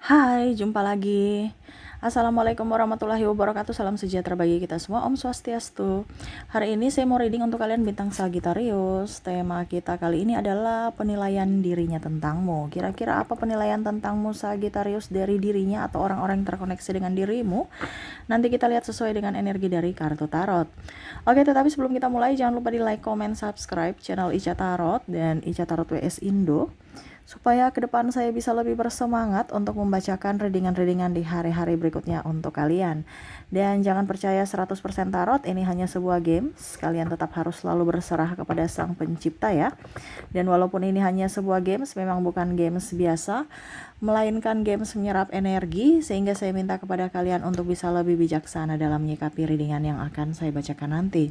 Hai, jumpa lagi. Assalamualaikum warahmatullahi wabarakatuh. Salam sejahtera bagi kita semua. Om Swastiastu. Hari ini saya mau reading untuk kalian bintang Sagittarius. Tema kita kali ini adalah penilaian dirinya tentangmu. Kira-kira apa penilaian tentangmu Sagittarius dari dirinya atau orang-orang yang terkoneksi dengan dirimu? Nanti kita lihat sesuai dengan energi dari kartu tarot. Oke, tetapi sebelum kita mulai, jangan lupa di like, comment, subscribe channel Ica Tarot dan Ica Tarot WS Indo, supaya ke depan saya bisa lebih bersemangat untuk membacakan readingan-readingan di hari-hari berikutnya untuk kalian. Dan jangan percaya 100% tarot, ini hanya sebuah games. Kalian tetap harus selalu berserah kepada Sang Pencipta ya. Dan walaupun ini hanya sebuah games, memang bukan games biasa, melainkan games menyerap energi, sehingga saya minta kepada kalian untuk bisa lebih bijaksana dalam menyikapi readingan yang akan saya bacakan nanti.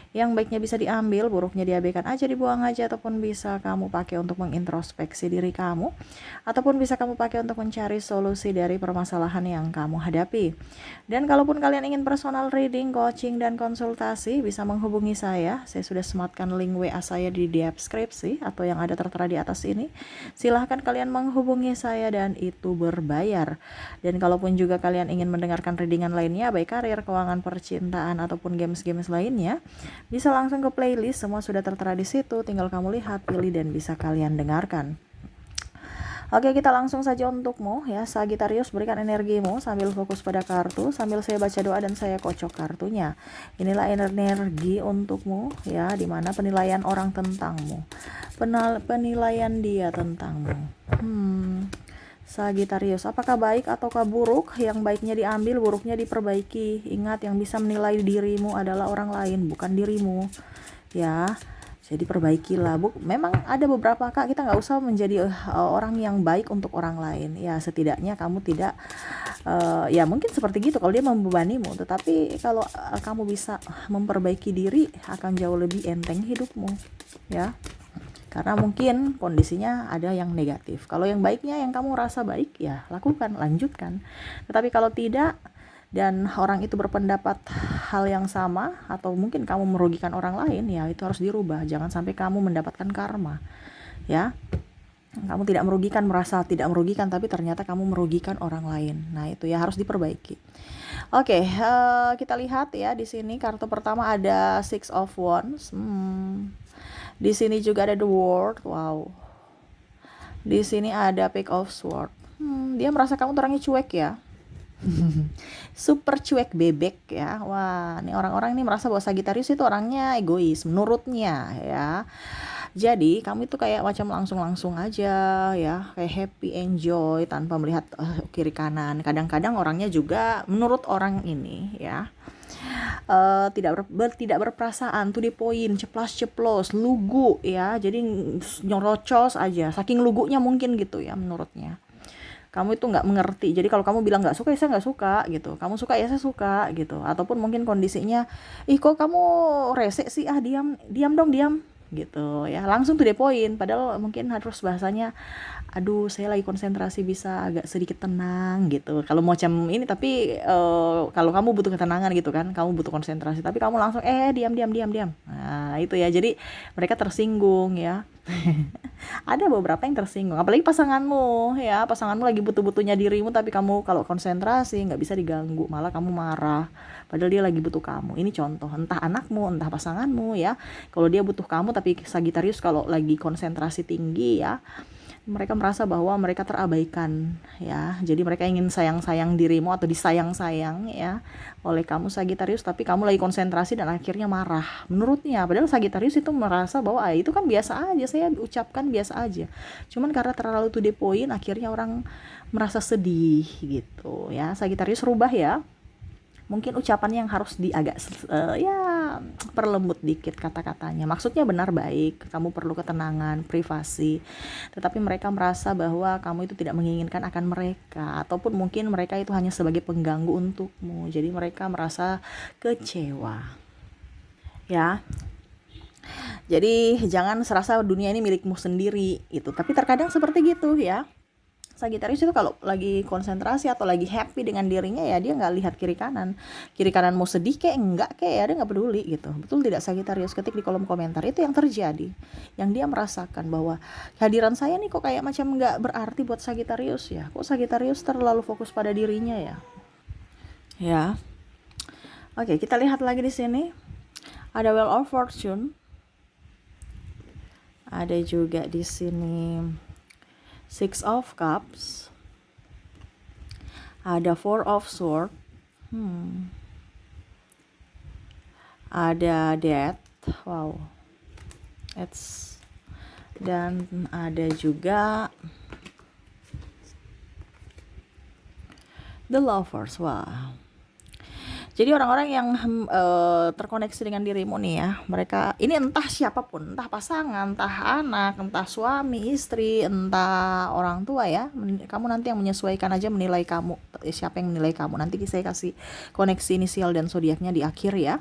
Yang baiknya bisa diambil, buruknya diabaikan aja, dibuang aja, ataupun bisa kamu pakai untuk mengintrospeksi diri kamu, ataupun bisa kamu pakai untuk mencari solusi dari permasalahan yang kamu hadapi. Dan kalaupun kalian ingin personal reading, coaching, dan konsultasi, bisa menghubungi saya. Saya sudah sematkan link WA saya di deskripsi atau yang ada tertera di atas ini. Silahkan kalian menghubungi saya dan itu berbayar. Dan kalaupun juga kalian ingin mendengarkan readingan lainnya, baik karir, keuangan, percintaan, ataupun games-games lainnya, bisa langsung ke playlist, semua sudah tertera di situ, tinggal kamu lihat, pilih, dan bisa kalian dengarkan. Oke, kita langsung saja untukmu ya Sagittarius, berikan energimu sambil fokus pada kartu, sambil saya baca doa dan saya kocok kartunya. Inilah energi untukmu ya, dimana penilaian orang tentangmu, penilaian dia tentangmu. Sagittarius, apakah baik ataukah buruk? Yang baiknya diambil, buruknya diperbaiki. Ingat, yang bisa menilai dirimu adalah orang lain, bukan dirimu ya. Jadi perbaikilah. Memang ada beberapa kak, kita nggak usah menjadi orang yang baik untuk orang lain ya. Setidaknya kamu tidak ya mungkin seperti gitu kalau dia membebanimu. Tetapi kalau kamu bisa memperbaiki diri, akan jauh lebih enteng hidupmu ya. Karena mungkin kondisinya ada yang negatif. Kalau yang baiknya, yang kamu rasa baik, ya lakukan, lanjutkan. Tetapi kalau tidak, dan orang itu berpendapat hal yang sama, atau mungkin kamu merugikan orang lain, ya itu harus dirubah. Jangan sampai kamu mendapatkan karma ya. Kamu tidak merugikan, merasa tidak merugikan, tapi ternyata kamu merugikan orang lain. Nah itu ya harus diperbaiki. Oke, kita lihat ya, di sini kartu pertama ada Six of Wands. Di sini juga ada The World. Wow. Di sini ada Page of Swords. Dia merasa kamu tuh orangnya cuek ya. Super cuek bebek ya. Wah, ini orang-orang ini merasa bahwa Sagittarius itu orangnya egois menurutnya ya. Jadi kamu itu kayak macam langsung-langsung aja ya, kayak happy, enjoy tanpa melihat kiri kanan. Kadang-kadang orangnya juga menurut orang ini ya, tidak berperasaan, to the point, ceplas-ceplos, lugu ya. Jadi nyorocos aja, saking lugunya mungkin gitu ya menurutnya. Kamu itu nggak mengerti. Jadi kalau kamu bilang nggak suka, ya saya nggak suka gitu. Kamu suka, ya saya suka gitu. Ataupun mungkin kondisinya, ih kok kamu rese sih, diam, diam dong, diam gitu ya, langsung to the point. Padahal mungkin harus bahasanya, aduh saya lagi konsentrasi, bisa agak sedikit tenang gitu. Kalau macam ini, tapi kalau kamu butuh ketenangan gitu kan, kamu butuh konsentrasi, tapi kamu langsung diam, diam, diam, diam. Nah itu ya, jadi mereka tersinggung ya. Ada beberapa yang tersinggung, apalagi pasanganmu ya. Pasanganmu lagi butuh-butuhnya dirimu, tapi kamu kalau konsentrasi nggak bisa diganggu, malah kamu marah. Padahal dia lagi butuh kamu. Ini contoh, entah anakmu, entah pasanganmu ya. Kalau dia butuh kamu, tapi Sagittarius kalau lagi konsentrasi tinggi ya, mereka merasa bahwa mereka terabaikan ya. Jadi mereka ingin sayang-sayang dirimu atau disayang-sayang ya oleh kamu Sagittarius, tapi kamu lagi konsentrasi dan akhirnya marah menurutnya. Padahal Sagittarius itu merasa bahwa itu kan biasa aja, saya ucapkan biasa aja. Cuman karena terlalu to the point, akhirnya orang merasa sedih gitu ya. Sagittarius rubah ya. Mungkin ucapannya yang harus agak ya perlembut dikit kata-katanya. Maksudnya benar baik, kamu perlu ketenangan, privasi. Tetapi mereka merasa bahwa kamu itu tidak menginginkan akan mereka, ataupun mungkin mereka itu hanya sebagai pengganggu untukmu. Jadi mereka merasa kecewa. Ya. Jadi jangan serasa dunia ini milikmu sendiri itu. Tapi terkadang seperti gitu ya. Sagittarius itu kalau lagi konsentrasi atau lagi happy dengan dirinya ya dia nggak lihat kiri kanan mau sedih kayak enggak kayak ya dia nggak peduli gitu. Betul tidak Sagittarius? Ketik di kolom komentar. Itu yang terjadi, yang dia merasakan bahwa kehadiran saya nih kok kayak macam nggak berarti buat Sagittarius ya. Kok Sagittarius terlalu fokus pada dirinya ya. Oke, kita lihat lagi di sini ada Wheel of Fortune, ada juga di sini Six of Cups, ada Four of Swords, ada Death, wow, dan ada juga The Lovers, wah. Jadi orang-orang yang terkoneksi dengan dirimu nih ya, mereka ini entah siapapun, entah pasangan, entah anak, entah suami, istri, entah orang tua ya. Kamu nanti yang menyesuaikan aja menilai kamu, siapa yang menilai kamu. Nanti saya kasih koneksi inisial dan zodiaknya di akhir ya.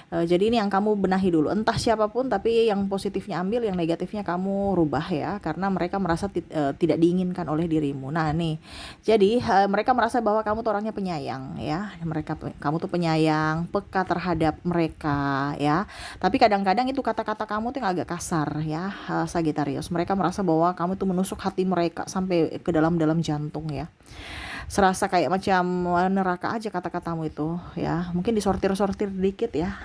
Jadi ini yang kamu benahi dulu, entah siapapun, tapi yang positifnya ambil, yang negatifnya kamu rubah ya, karena mereka merasa tidak diinginkan oleh dirimu. Nah nih, jadi mereka merasa bahwa kamu tuh orangnya penyayang ya, kamu tuh penyayang, peka terhadap mereka ya. Tapi kadang-kadang itu kata-kata kamu tuh yang agak kasar ya, Sagittarius. Mereka merasa bahwa kamu tuh menusuk hati mereka sampai ke dalam-dalam jantung ya. Serasa kayak macam neraka aja kata-katamu itu ya. Mungkin disortir-sortir dikit ya.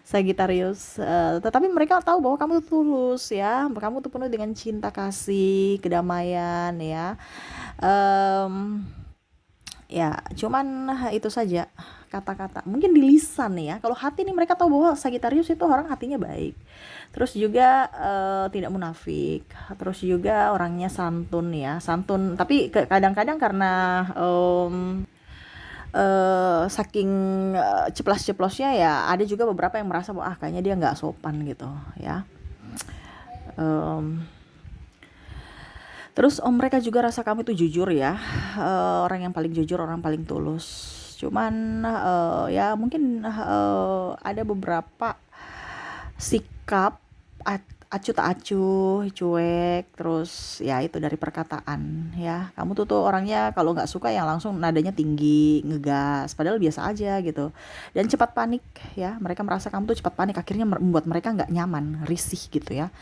Sagittarius, tetapi mereka tahu bahwa kamu tuh tulus ya, kamu tuh penuh dengan cinta kasih, kedamaian ya. Ya cuman itu saja kata-kata mungkin di lisan ya. Kalau hati nih mereka tahu bahwa Sagittarius itu orang hatinya baik, terus juga tidak munafik, terus juga orangnya santun ya, santun. Tapi kadang-kadang karena saking ceplas-ceplosnya ya, ada juga beberapa yang merasa bahwa kayaknya dia nggak sopan gitu ya. Terus mereka juga rasa kamu itu jujur ya, orang yang paling jujur, orang paling tulus. Cuman ya mungkin ada beberapa sikap acuh tak acuh, cuek, terus ya itu dari perkataan ya. Kamu tuh orangnya kalau nggak suka yang langsung nadanya tinggi, ngegas, padahal biasa aja gitu. Dan cepat panik ya, mereka merasa kamu tuh cepat panik, akhirnya membuat mereka nggak nyaman, risih gitu ya.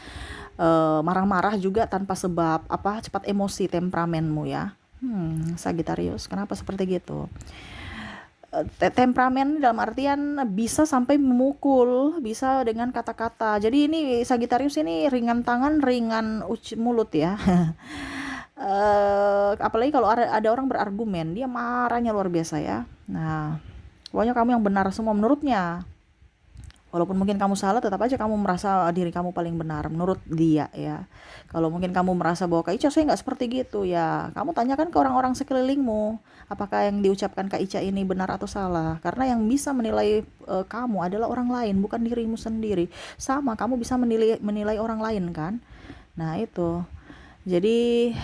Marah-marah juga tanpa sebab, cepat emosi, temperamenmu ya. Sagittarius, kenapa seperti gitu? Temperamen dalam artian bisa sampai memukul, bisa dengan kata-kata. Jadi ini Sagittarius ini ringan tangan, ringan mulut ya. Apalagi kalau ada orang berargumen, dia marahnya luar biasa ya. Nah, pokoknya kamu yang benar semua menurutnya. Walaupun mungkin kamu salah, tetap aja kamu merasa diri kamu paling benar menurut dia ya. Kalau mungkin kamu merasa bahwa Kak Ica saya nggak seperti gitu ya, kamu tanyakan ke orang-orang sekelilingmu, apakah yang diucapkan Kak Ica ini benar atau salah. Karena yang bisa menilai kamu adalah orang lain, bukan dirimu sendiri. Sama, kamu bisa menilai orang lain kan. Nah itu, jadi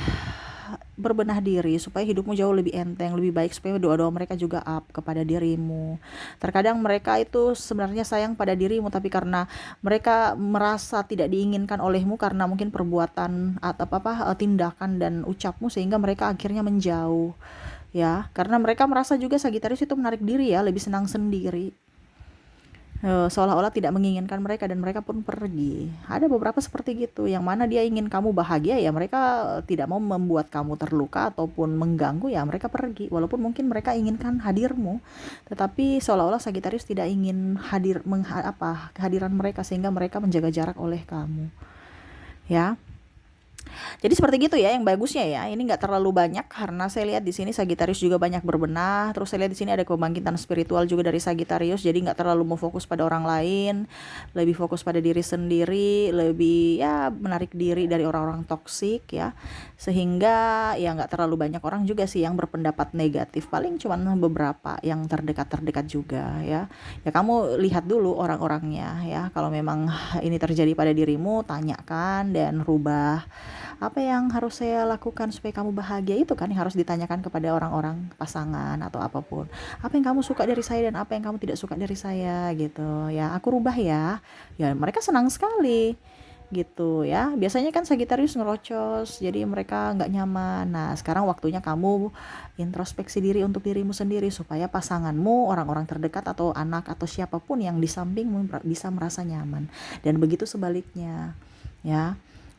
berbenah diri supaya hidupmu jauh lebih enteng, lebih baik, supaya doa-doa mereka juga up kepada dirimu. Terkadang mereka itu sebenarnya sayang pada dirimu, tapi karena mereka merasa tidak diinginkan olehmu karena mungkin perbuatan atau tindakan dan ucapmu, sehingga mereka akhirnya menjauh ya. Karena mereka merasa juga Sagittarius itu menarik diri ya, lebih senang sendiri. Seolah-olah tidak menginginkan mereka dan mereka pun pergi. Ada beberapa seperti gitu, yang mana dia ingin kamu bahagia ya, mereka tidak mau membuat kamu terluka ataupun mengganggu ya, mereka pergi. Walaupun mungkin mereka inginkan hadirmu, tetapi seolah-olah Sagittarius tidak ingin kehadiran mereka, sehingga mereka menjaga jarak oleh kamu ya. Jadi seperti gitu ya yang bagusnya ya. Ini nggak terlalu banyak karena saya lihat di sini Sagittarius juga banyak berbenah. Terus saya lihat di sini ada kebangkitan spiritual juga dari Sagittarius. Jadi nggak terlalu mau fokus pada orang lain, lebih fokus pada diri sendiri, lebih ya menarik diri dari orang-orang toksik ya. Sehingga ya nggak terlalu banyak orang juga sih yang berpendapat negatif. Paling cuman beberapa yang terdekat-terdekat juga ya. Ya kamu lihat dulu orang-orangnya ya. Kalau memang ini terjadi pada dirimu, tanyakan dan rubah. Apa yang harus saya lakukan supaya kamu bahagia, itu kan yang harus ditanyakan kepada orang-orang, pasangan atau apapun. Apa yang kamu suka dari saya dan apa yang kamu tidak suka dari saya gitu ya, aku rubah ya. Ya mereka senang sekali gitu ya. Biasanya kan Sagittarius ngerocos, jadi mereka nggak nyaman. Nah, sekarang waktunya kamu introspeksi diri untuk dirimu sendiri supaya pasanganmu, orang-orang terdekat atau anak atau siapapun yang di sampingmu bisa merasa nyaman. Dan begitu sebaliknya, ya.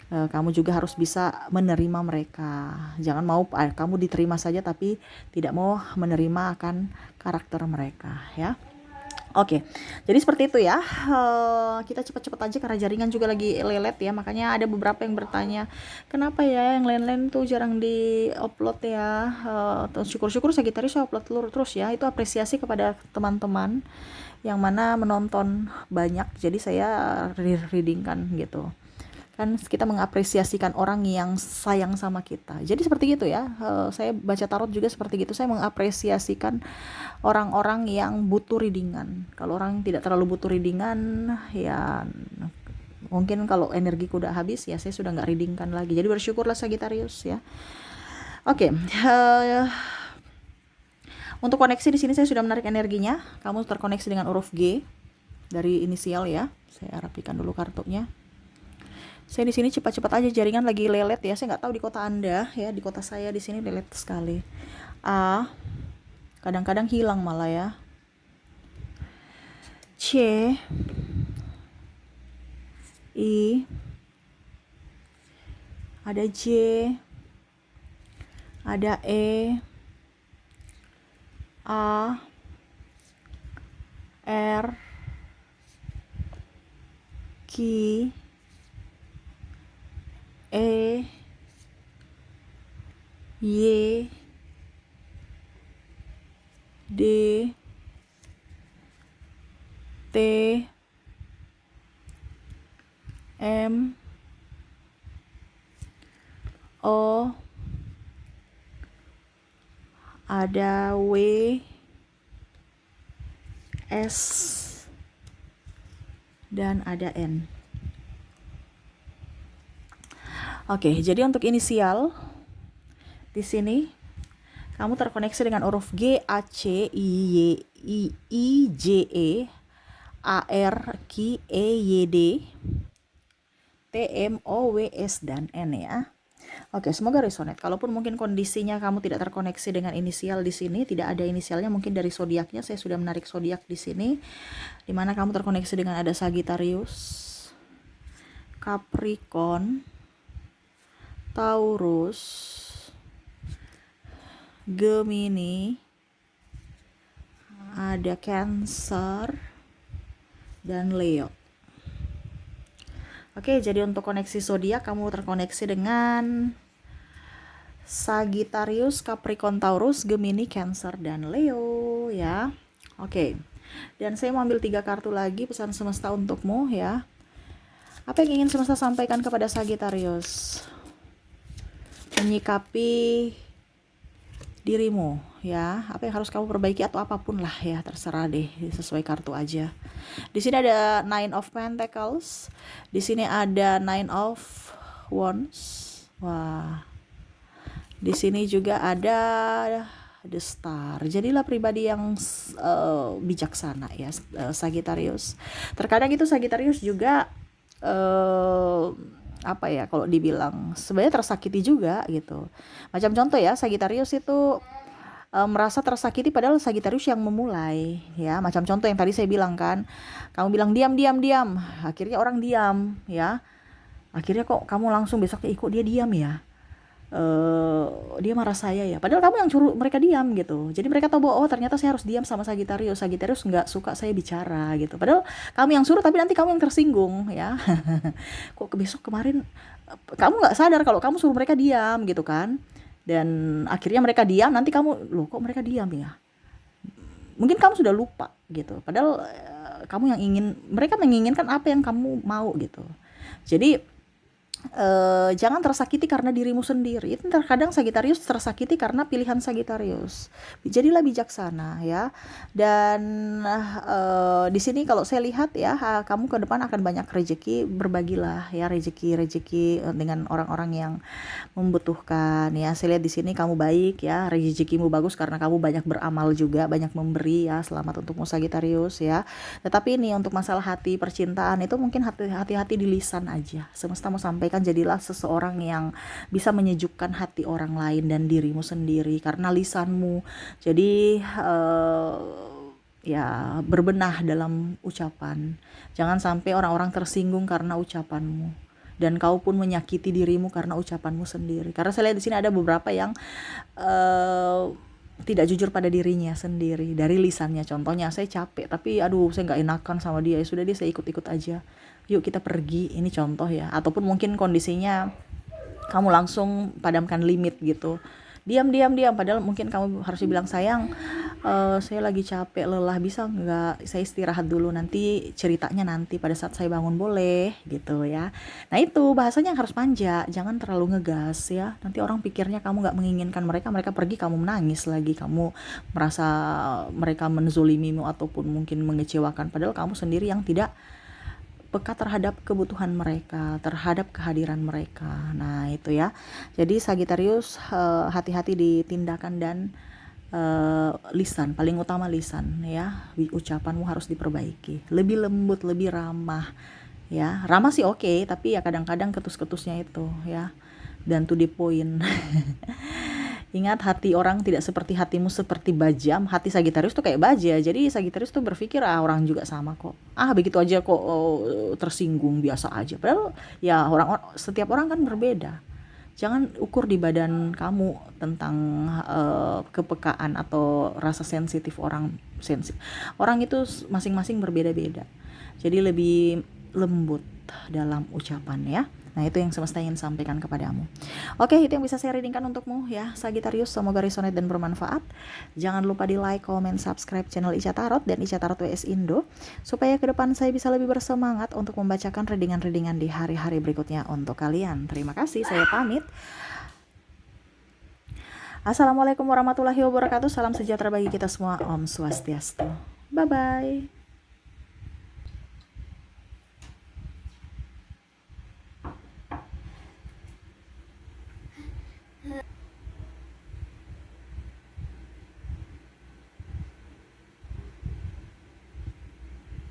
Kamu juga harus bisa menerima mereka. Jangan mau kamu diterima saja tapi tidak mau menerima akan karakter mereka, ya. Oke, jadi seperti itu ya. Kita cepat-cepat aja karena jaringan juga lagi lelet ya. Makanya ada beberapa yang bertanya, kenapa ya yang lain-lain tuh jarang di-upload ya. Syukur-syukur Sagittarius upload terus ya. Itu apresiasi kepada teman-teman yang mana menonton banyak. Jadi saya readingkan gitu. Kan kita mengapresiasikan orang yang sayang sama kita. Jadi seperti itu ya. Saya baca tarot juga seperti gitu. Saya mengapresiasikan orang-orang yang butuh readingan. Kalau orang tidak terlalu butuh readingan, ya mungkin kalau energiku udah habis ya saya sudah nggak readingkan lagi. Jadi bersyukurlah Sagittarius ya. Oke, untuk koneksi di sini saya sudah menarik energinya. Kamu terkoneksi dengan huruf G dari inisial ya. Saya rapikan dulu kartunya. Saya di sini cepat-cepat aja, jaringan lagi lelet ya. Saya nggak tahu di kota Anda ya, di kota saya di sini lelet sekali. A, kadang-kadang hilang malah ya. C, I, ada J, ada E, A, R, Q, E, Y, D, T, M, O, ada W, S, dan ada N. Oke, jadi untuk inisial di sini kamu terkoneksi dengan huruf G, A, C, I, J, E, A, R, Q, E, Y, D, T, M, O, W, S, dan N ya. Oke, semoga resonate. Kalaupun mungkin kondisinya kamu tidak terkoneksi dengan inisial di sini, tidak ada inisialnya, mungkin dari zodiaknya saya sudah menarik zodiak di sini, di mana kamu terkoneksi dengan ada Sagittarius, Capricorn, Taurus, Gemini, ada Cancer, dan Leo. Oke, jadi untuk koneksi zodiak kamu terkoneksi dengan Sagittarius, Capricorn, Taurus, Gemini, Cancer, dan Leo ya. Oke. Dan saya mau ambil 3 kartu lagi pesan semesta untukmu ya. Apa yang ingin semesta sampaikan kepada Sagittarius? Menyikapi dirimu ya. Apa yang harus kamu perbaiki atau apapun lah ya, terserah deh, sesuai kartu aja. Di sini ada Nine of Pentacles. Di sini ada Nine of Wands. Wah. Di sini juga ada The Star. Jadilah pribadi yang bijaksana ya, Sagittarius. Terkadang itu Sagittarius juga apa ya, kalau dibilang sebenarnya tersakiti juga gitu. Macam contoh ya, Sagittarius itu merasa tersakiti padahal Sagittarius yang memulai ya. Macam contoh yang tadi saya bilang kan, kamu bilang diam, akhirnya orang diam ya. Akhirnya kok kamu langsung besoknya kok dia diam ya, dia marah saya ya, padahal kamu yang suruh mereka diam gitu. Jadi mereka tahu bahwa oh ternyata saya harus diam sama Sagittarius nggak suka saya bicara gitu, padahal kamu yang suruh tapi nanti kamu yang tersinggung ya. Kok besok kemarin kamu nggak sadar kalau kamu suruh mereka diam gitu kan, dan akhirnya mereka diam, nanti kamu loh kok mereka diam ya, mungkin kamu sudah lupa gitu, padahal kamu yang ingin, mereka menginginkan apa yang kamu mau gitu. Jadi Jangan tersakiti karena dirimu sendiri. Itu terkadang Sagitarius tersakiti karena pilihan Sagitarius. Jadilah bijaksana ya. Dan di sini kalau saya lihat ya, kamu ke depan akan banyak rezeki, berbagilah ya rezeki dengan orang-orang yang membutuhkan ya. Saya lihat di sini kamu baik ya, rezekimu bagus karena kamu banyak beramal juga, banyak memberi ya. Selamat untukmu Sagitarius ya. Tetapi ini untuk masalah hati percintaan itu mungkin hati-hati di lisan aja. Semesta mau sampaikan, jadilah seseorang yang bisa menyejukkan hati orang lain dan dirimu sendiri karena lisanmu. Jadi ya berbenah dalam ucapan. Jangan sampai orang-orang tersinggung karena ucapanmu dan kau pun menyakiti dirimu karena ucapanmu sendiri. Karena saya lihat di sini ada beberapa yang tidak jujur pada dirinya sendiri dari lisannya. Contohnya, saya capek tapi aduh saya nggak enakan sama dia, ya sudah dia saya ikut-ikut aja, yuk kita pergi, ini contoh ya. Ataupun mungkin kondisinya kamu langsung padamkan limit gitu, diam, padahal mungkin kamu harus bilang, sayang, saya lagi capek, lelah, bisa nggak saya istirahat dulu, nanti ceritanya nanti pada saat saya bangun boleh gitu ya. Nah itu bahasanya harus manja, jangan terlalu ngegas ya, nanti orang pikirnya kamu nggak menginginkan mereka pergi, kamu menangis lagi, kamu merasa mereka menzolimimu ataupun mungkin mengecewakan, padahal kamu sendiri yang tidak peka terhadap kebutuhan mereka, terhadap kehadiran mereka. Nah itu ya, jadi Sagitarius, hati-hati di tindakan dan lisan, paling utama lisan ya. Ucapanmu harus diperbaiki, lebih lembut, lebih ramah ya. Ramah sih oke, tapi ya kadang-kadang ketus-ketusnya itu ya, dan to the point. Ingat, hati orang tidak seperti hatimu, seperti baja. Hati Sagitarius tuh kayak baja. Jadi Sagitarius tuh berpikir orang juga sama kok. Begitu aja kok, tersinggung, biasa aja. Padahal ya setiap orang kan berbeda. Jangan ukur di badan kamu tentang kepekaan atau rasa sensitif orang. Orang itu masing-masing berbeda-beda. Jadi lebih lembut dalam ucapan ya. Nah itu yang semesta ingin sampaikan kepadamu. Oke, itu yang bisa saya readingkan untukmu ya Sagitarius. Semoga resonate dan bermanfaat. Jangan lupa di like, comment, subscribe channel Ica Tarot dan Ica Tarot WS Indo, supaya ke depan saya bisa lebih bersemangat untuk membacakan readingan-readingan di hari-hari berikutnya untuk kalian. Terima kasih, saya pamit. Assalamualaikum warahmatullahi wabarakatuh. Salam sejahtera bagi kita semua. Om Swastiastu. Bye-bye.